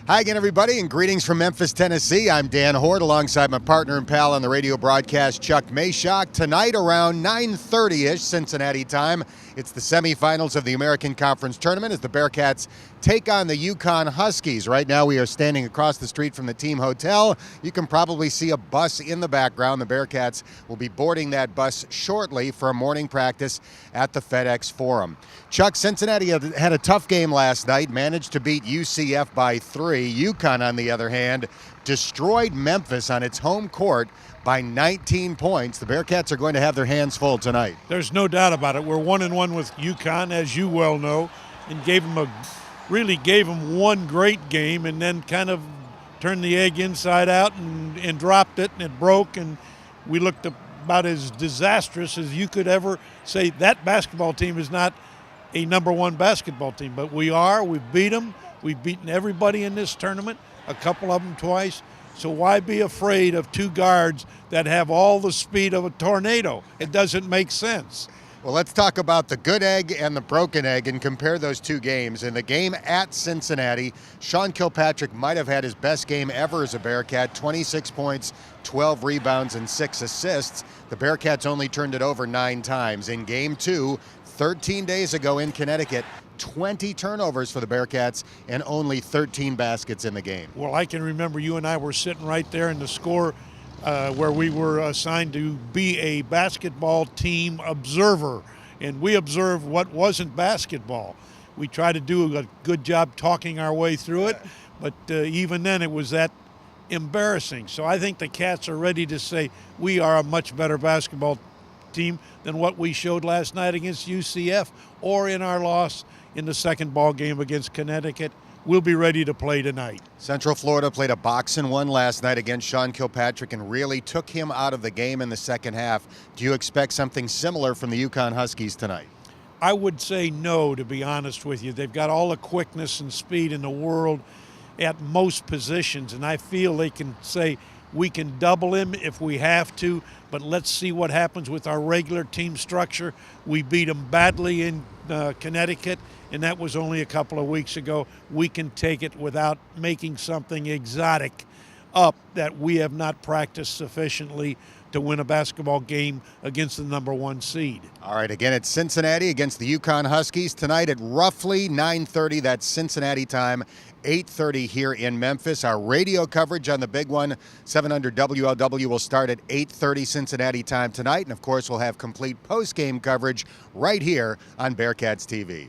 Hi again, everybody, and greetings from Memphis, Tennessee. I'm Dan Hoard, alongside my partner and pal on the radio broadcast, Chuck Machock. Tonight, around 9:30-ish Cincinnati time, it's the semifinals of the American Conference Tournament as the Bearcats take on the UConn Huskies. Right now, we are standing across the street from the team hotel. You can probably see a bus in the background. The Bearcats will be boarding that bus shortly for a morning practice at the FedEx Forum. Chuck, Cincinnati had a tough game last night, managed to beat UCF by 3. UConn, on the other hand, destroyed Memphis on its home court by 19 points. The Bearcats are going to have their hands full tonight. There's no doubt about it. We're 1-1 with UConn, as you well know, and really gave them one great game and then kind of turned the egg inside out and dropped it, and it broke, and we looked about as disastrous as you could ever say. That basketball team is not a number one basketball team, but we are. We've beat them. We've beaten everybody in this tournament, a couple of them twice. So why be afraid of two guards that have all the speed of a tornado? It doesn't make sense. Well, let's talk about the good egg and the broken egg and compare those two games. In the game at Cincinnati, Sean Kilpatrick might have had his best game ever as a Bearcat, 26 points, 12 rebounds, and 6 assists. The Bearcats only turned it over 9 times. In Game 2, 13 days ago in Connecticut, 20 turnovers for the Bearcats and only 13 baskets in the game. Well, I can remember you and I were sitting right there in the score where we were assigned to be a basketball team observer, and we observed what wasn't basketball. We tried to do a good job talking our way through it, but even then it was that embarrassing. So I think the Cats are ready to say we are a much better basketball team than what we showed last night against UCF or in our loss in the second ball game against Connecticut. We'll be ready to play tonight. Central Florida played a boxing one last night against Sean Kilpatrick and really took him out of the game in the second half. Do you expect something similar from the UConn Huskies tonight? I would say no, to be honest with you. They've got all the quickness and speed in the world at most positions, and I feel they can say we can double him if we have to, but let's see what happens with our regular team structure. We beat them badly in Connecticut, and that was only a couple of weeks ago. We can take it without making something exotic up that we have not practiced sufficiently to win a basketball game against the number one seed. All right, again, it's Cincinnati against the UConn Huskies tonight at roughly 9:30. That's Cincinnati time, 8:30 here in Memphis. Our radio coverage on the big one, 700 WLW, will start at 8:30 Cincinnati time tonight. And, of course, we'll have complete post-game coverage right here on Bearcats TV.